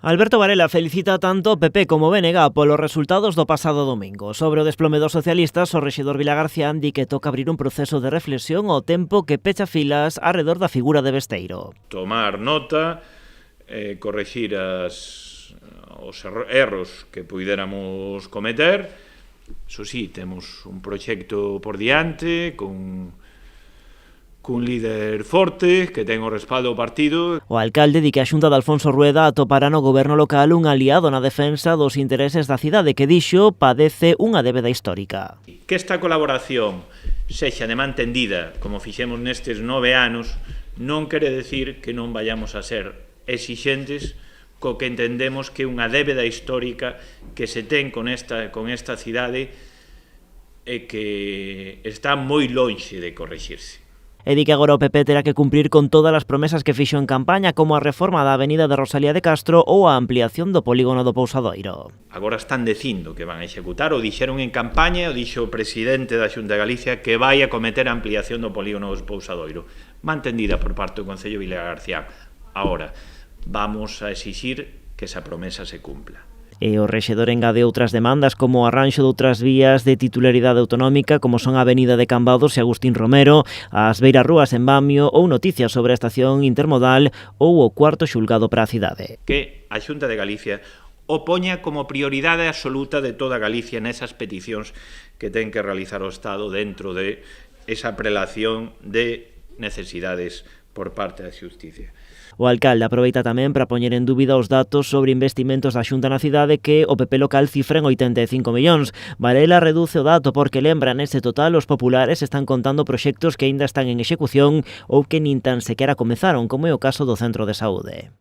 Alberto Varela felicita tanto PP como BNG polos resultados do pasado domingo. Sobre o desplome dos socialistas, o rexedor Vilagarcía di que toca abrir un proceso de reflexión ao tempo que pecha filas arredor da figura de Besteiro. Tomar nota, corregir os erros que puidéramos cometer. Eso sí, temos un proxecto por diante, cun líder forte, que ten o respaldo do partido. O alcalde di que a Xunta de Alfonso Rueda atopará no goberno local un aliado na defensa dos intereses da cidade que, dixo, padece unha débeda histórica. Que esta colaboración sexa de man tendida, como fixemos nestes 9 anos, non quere decir que non vayamos a ser exixentes co que entendemos que é unha débeda histórica que se ten con esta cidade e que está moi lonxe de correxirse. E di que agora o PP terá que cumprir con todas as promesas que fixo en campaña, como a reforma da avenida de Rosalía de Castro ou a ampliación do polígono do Pousadoiro. Agora están dicindo que van a executar, o dixeron en campaña, o dixo o presidente da Xunta de Galicia, que vai a cometer a ampliación do polígono do Pousadoiro, mantendida por parte do Concello de Vilagarcía. Agora, vamos a exixir que esa promesa se cumpla. E o rexedor engade outras demandas como o arranxo de outras vías de titularidade autonómica como son a Avenida de Cambados e Agustín Romero, as beirarrúas en Bamio ou noticias sobre a estación intermodal ou o cuarto xulgado para a cidade. Que a Xunta de Galicia o poña como prioridade absoluta de toda Galicia nesas peticións que ten que realizar o Estado dentro de esa prelación de necesidades por parte da Xusticia. O alcalde aproveita tamén para poñer en dúbida os datos sobre investimentos da Xunta na cidade que o PP local cifra en 85 millóns. Varela reduce o dato porque lembra nese total os populares están contando proxectos que aínda están en execución ou que nin tan sequera comezaron, como é o caso do centro de saúde.